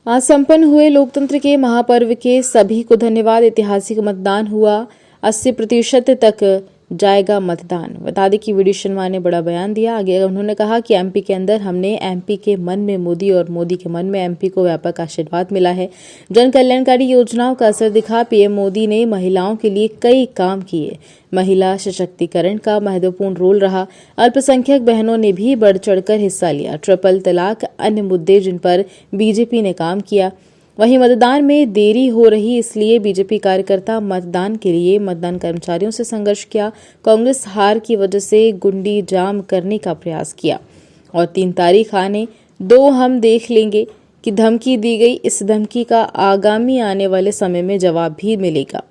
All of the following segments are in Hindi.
आज संपन्न हुए लोकतंत्र के महापर्व के सभी को धन्यवाद। ऐतिहासिक मतदान हुआ, 80% तक जाएगा मतदान। बता दें कि वीडी शर्मा ने बड़ा बयान दिया। आगे उन्होंने कहा कि एमपी के अंदर हमने एमपी के मन में मोदी और मोदी के मन में एमपी को व्यापक आशीर्वाद मिला है। जन कल्याणकारी योजनाओं का असर दिखा। पीएम मोदी ने महिलाओं के लिए कई काम किए। महिला सशक्तिकरण का महत्वपूर्ण रोल रहा। अल्पसंख्यक बहनों ने भी बढ़ चढ़कर हिस्सा लिया। ट्रिपल तलाक, अन्य मुद्दे जिन पर बीजेपी ने काम किया। वहीं मतदान में देरी हो रही, इसलिए बीजेपी कार्यकर्ता मतदान के लिए मतदान कर्मचारियों से संघर्ष किया। कांग्रेस हार की वजह से गुंडी जाम करने का प्रयास किया और 3 तारीख आने 2 हम देख लेंगे कि धमकी दी गई। इस धमकी का आगामी आने वाले समय में जवाब भी मिलेगा।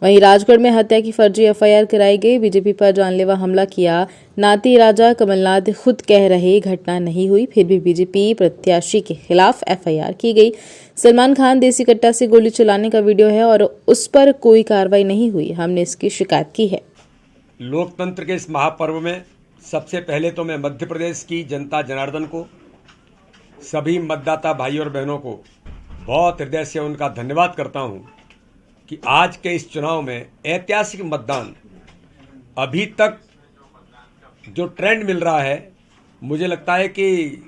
वहीं राजगढ़ में हत्या की फर्जी एफआईआर कराई गई। बीजेपी पर जानलेवा हमला किया। नाती राजा कमलनाथ खुद कह रहे घटना नहीं हुई, फिर भी बीजेपी प्रत्याशी के खिलाफ एफआईआर की गई। सलमान खान देसी कट्टा से गोली चलाने का वीडियो है और उस पर कोई कार्रवाई नहीं हुई। हमने इसकी शिकायत की है। लोकतंत्र के इस महापर्व में सबसे पहले तो मैं मध्य प्रदेश की जनता जनार्दन को, सभी मतदाता भाई और बहनों को बहुत हृदय से उनका धन्यवाद करता हूं कि आज के इस चुनाव में ऐतिहासिक मतदान, अभी तक जो ट्रेंड मिल रहा है, मुझे लगता है कि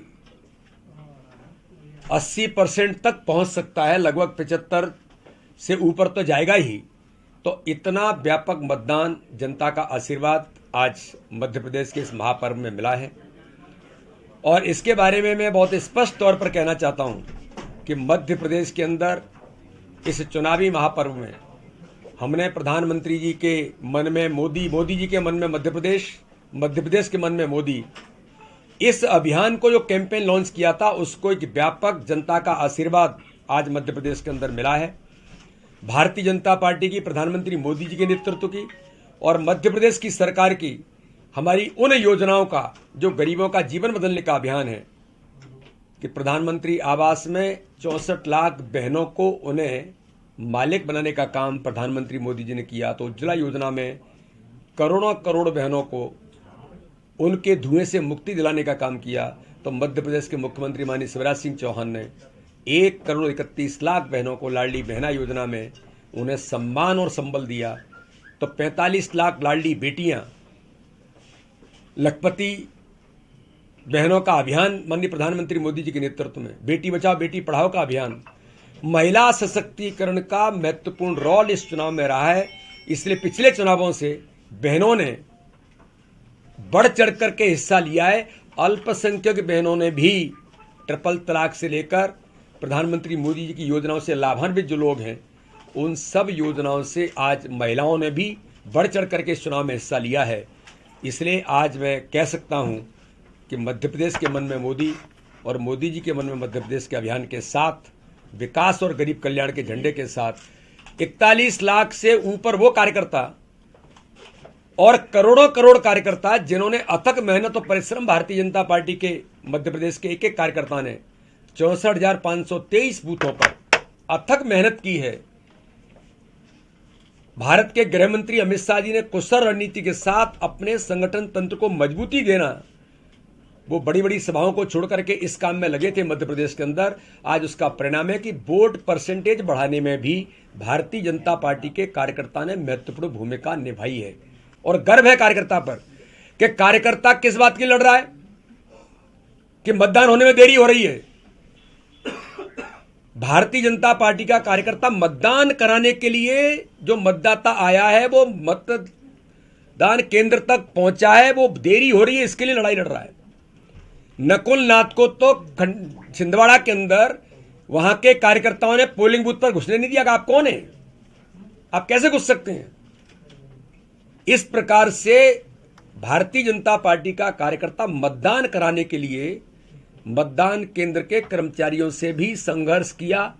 80% तक पहुंच सकता है, लगभग 75 से ऊपर तो जाएगा ही। तो इतना व्यापक मतदान, जनता का आशीर्वाद आज मध्य प्रदेश के इस महापर्व में मिला है। और इसके बारे में मैं बहुत स्पष्ट तौर पर कहना चाहता हूं कि मध्य प्रदेश के अंदर इस चुनावी महापर्व में हमने प्रधानमंत्री जी के मन में मोदी, मोदी जी के मन में मध्य प्रदेश, मध्य प्रदेश के मन में मोदी, इस अभियान को जो कैंपेन लॉन्च किया था, उसको एक व्यापक जनता का आशीर्वाद आज मध्य प्रदेश के अंदर मिला है। भारतीय जनता पार्टी की, प्रधानमंत्री मोदी जी के नेतृत्व की और मध्य प्रदेश की सरकार की हमारी उन योजनाओं का, जो गरीबों का जीवन बदलने का अभियान है कि प्रधानमंत्री आवास में 64 लाख बहनों को उन्हें मालिक बनाने का काम प्रधानमंत्री मोदी जी ने किया। तो उज्ज्वला योजना में करोड़ों करोड़ बहनों को उनके धुएं से मुक्ति दिलाने का काम किया। तो मध्य प्रदेश के मुख्यमंत्री माननीय शिवराज सिंह चौहान ने 1 करोड़ 31 लाख बहनों को लाडली बहना योजना में उन्हें सम्मान और संबल दिया। तो 45 लाख लाडली बेटियां, लखपति बहनों का अभियान माननीय प्रधानमंत्री मोदी जी के नेतृत्व में, बेटी बचाओ बेटी पढ़ाओ का अभियान, महिला सशक्तिकरण का महत्वपूर्ण रोल इस चुनाव में रहा है। इसलिए पिछले चुनावों से बहनों ने बढ़ चढ़ करके हिस्सा लिया है। अल्पसंख्यक बहनों ने भी ट्रिपल तलाक से लेकर प्रधानमंत्री मोदी जी की योजनाओं से लाभान्वित जो लोग हैं, उन सब योजनाओं से आज महिलाओं ने भी बढ़ चढ़ करके इस चुनाव में हिस्सा लिया है। इसलिए आज मैं कह सकता हूं कि मध्य प्रदेश के मन में मोदी और मोदी जी के मन में मध्य प्रदेश के अभियान के साथ, विकास और गरीब कल्याण के झंडे के साथ 41 लाख से ऊपर वो कार्यकर्ता और करोड़ों करोड़ कार्यकर्ता जिन्होंने अथक मेहनत और परिश्रम, भारतीय जनता पार्टी के मध्य प्रदेश के एक एक कार्यकर्ता ने 64,523 बूथों पर अथक मेहनत की है। भारत के गृह मंत्री अमित शाह जी ने कुशल रणनीति के साथ अपने संगठन तंत्र को मजबूती देना, वो बड़ी बड़ी सभाओं को छोड़ करके इस काम में लगे थे मध्य प्रदेश के अंदर। आज उसका परिणाम है कि वोट परसेंटेज बढ़ाने में भी भारतीय जनता पार्टी के कार्यकर्ता ने महत्वपूर्ण भूमिका निभाई है। और गर्व है कार्यकर्ता पर कि कार्यकर्ता किस बात की लड़ रहा है कि मतदान होने में देरी हो रही है। भारतीय जनता पार्टी का कार्यकर्ता मतदान कराने के लिए जो मतदाता आया है, वो मतदान केंद्र तक पहुंचा है, वो देरी हो रही है इसके लिए लड़ाई लड़ रहा है। नकुल नाथ को तो छिंदवाड़ा के अंदर वहां के कार्यकर्ताओं ने पोलिंग बूथ पर घुसने नहीं दिया कि आप कौन हैं, आप कैसे घुस सकते हैं। इस प्रकार से भारतीय जनता पार्टी का कार्यकर्ता मतदान कराने के लिए मतदान केंद्र के कर्मचारियों से भी संघर्ष किया,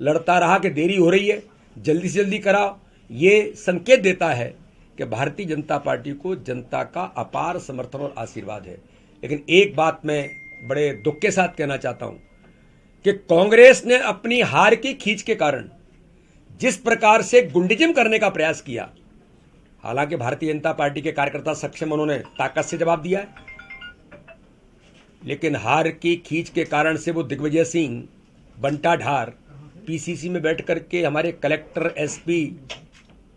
लड़ता रहा कि देरी हो रही है, जल्दी से जल्दी कराओ। ये संकेत देता है कि भारतीय जनता पार्टी को जनता का अपार समर्थन और आशीर्वाद है। लेकिन एक बात मैं बड़े दुख के साथ कहना चाहता हूं कि कांग्रेस ने अपनी हार की खींच के कारण जिस प्रकार से गुंडिज्म करने का प्रयास किया, हालांकि भारतीय जनता पार्टी के कार्यकर्ता सक्षम, उन्होंने ताकत से जवाब दिया है, लेकिन हार की खींच के कारण से वो दिग्विजय सिंह बंटा ढार पीसीसी में बैठ करके हमारे कलेक्टर, एसपी,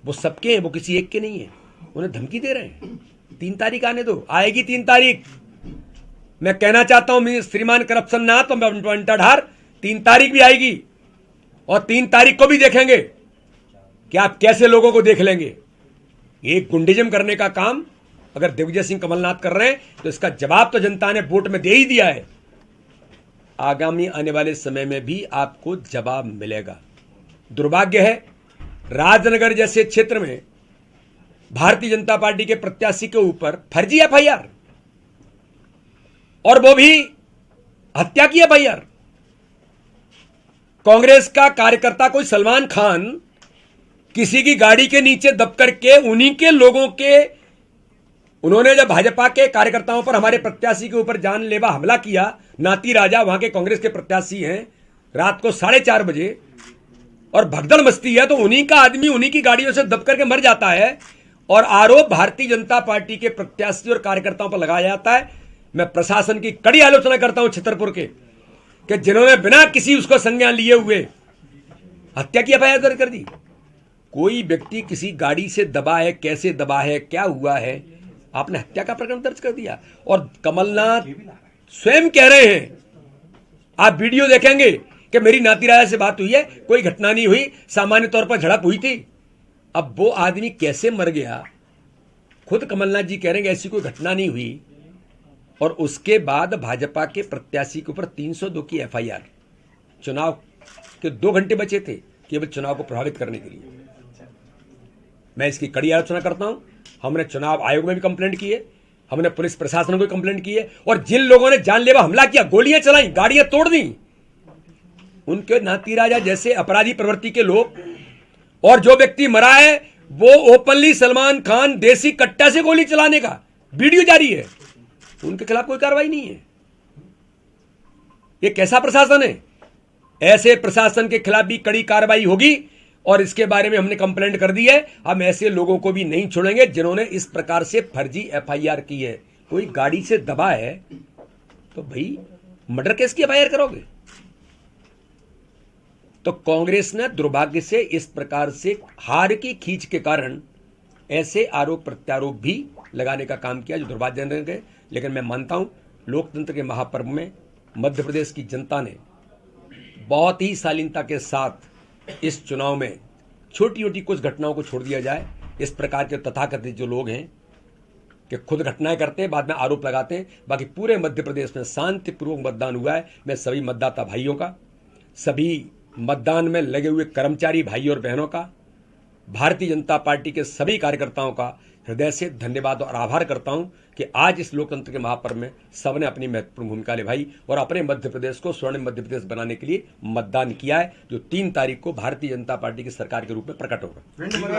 वो सबके हैं, वो किसी एक के नहीं है। उन्हें धमकी दे रहे हैं 3 तारीख आने दो, आएगी 3 तारीख। मैं कहना चाहता हूं श्रीमान करप्शन ना तो बंटा ढार 3 तारीख भी आएगी और 3 तारीख को भी देखेंगे कि आप कैसे लोगों को देख लेंगे। एक गुंडिज्म करने का काम अगर दिग्विजय सिंह कमलनाथ कर रहे हैं तो इसका जवाब तो जनता ने वोट में दे ही दिया है। आगामी आने वाले समय में भी आपको जवाब मिलेगा। दुर्भाग्य है राजनगर जैसे क्षेत्र में भारतीय जनता पार्टी के प्रत्याशी के ऊपर फर्जी एफआईआर और वो भी हत्या की एफआईआर। कांग्रेस का कार्यकर्ता कोई सलमान खान किसी की गाड़ी के नीचे दब करके उन्हीं के लोगों के उन्होंने जब भाजपा के कार्यकर्ताओं पर हमारे प्रत्याशी के ऊपर जानलेवा हमला किया, नाती राजा वहां के कांग्रेस के प्रत्याशी हैं, रात को 4:30 बजे और भगदड़ मस्ती है तो उन्हीं का आदमी उन्हीं की गाड़ियों से दब करके मर जाता है और आरोप भारतीय जनता पार्टी के प्रत्याशी और कार्यकर्ताओं पर लगाया जाता है। मैं प्रशासन की कड़ी आलोचना करता हूं छतरपुर के कि जिन्होंने बिना किसी उसको संज्ञान लिए हुए हत्या की एफआईआर दर्ज कर दी। कोई व्यक्ति किसी गाड़ी से दबा है, कैसे दबा है, क्या हुआ है, आपने हत्या का प्रकरण दर्ज कर दिया। और कमलनाथ स्वयं कह रहे हैं, आप वीडियो देखेंगे कि मेरी नाती राजा से बात हुई है, कोई घटना नहीं हुई, सामान्य तौर पर झड़प हुई थी। अब वो आदमी कैसे मर गया, खुद कमलनाथ जी कह रहे हैं ऐसी कोई घटना नहीं हुई। और उसके बाद भाजपा के प्रत्याशी के ऊपर 302 की एफआईआर। चुनाव के 2 घंटे बचे थे केवल चुनाव को प्रभावित करने के लिए। मैं इसकी कड़ी आलोचना करता हूं। हमने चुनाव आयोग में भी कंप्लेंट की है, हमने पुलिस प्रशासन को भी कंप्लेंट की है और जिन लोगों ने जानलेवा हमला किया, गोलियां चलाई, गाड़ियां तोड़ दी, उनके नाती राजा जैसे अपराधी प्रवृत्ति के लोग और जो व्यक्ति मरा है वो ओपनली सलमान खान देसी कट्टा से गोली चलाने का वीडियो जारी है, उनके खिलाफ कोई कार्रवाई नहीं है। ये कैसा प्रशासन है? ऐसे प्रशासन के खिलाफ भी कड़ी कार्रवाई होगी और इसके बारे में हमने कंप्लेंट कर दी है। हम ऐसे लोगों को भी नहीं छोड़ेंगे जिन्होंने इस प्रकार से फर्जी एफआईआर की है। कोई गाड़ी से दबा है तो भाई मर्डर केस की एफआईआर करोगे? तो कांग्रेस ने दुर्भाग्य से इस प्रकार से हार की खींच के कारण ऐसे आरोप प्रत्यारोप भी लगाने का काम किया जो दुर्भाग्यजनक है। लेकिन मैं मानता हूं लोकतंत्र के महापर्व में मध्य प्रदेश की जनता ने बहुत ही शालीनता के साथ इस चुनाव में छोटी छोटी कुछ घटनाओं को छोड़ दिया जाए। इस प्रकार के तथाकथित जो लोग हैं कि खुद घटनाएं करते हैं, बाद में आरोप लगाते हैं, बाकी पूरे मध्य प्रदेश में शांतिपूर्वक मतदान हुआ है। मैं सभी मतदाता भाइयों का, सभी मतदान में लगे हुए कर्मचारी भाई और बहनों का, भारतीय जनता पार्टी के सभी कार्यकर्ताओं का हृदय से धन्यवाद और आभार करता हूं कि आज इस लोकतंत्र के महापर्व में सबने अपनी महत्वपूर्ण भूमिका निभाई और अपने मध्य प्रदेश को स्वर्णिम मध्य प्रदेश बनाने के लिए मतदान किया है, जो 3 तारीख को भारतीय जनता पार्टी की सरकार के रूप में प्रकट होगा।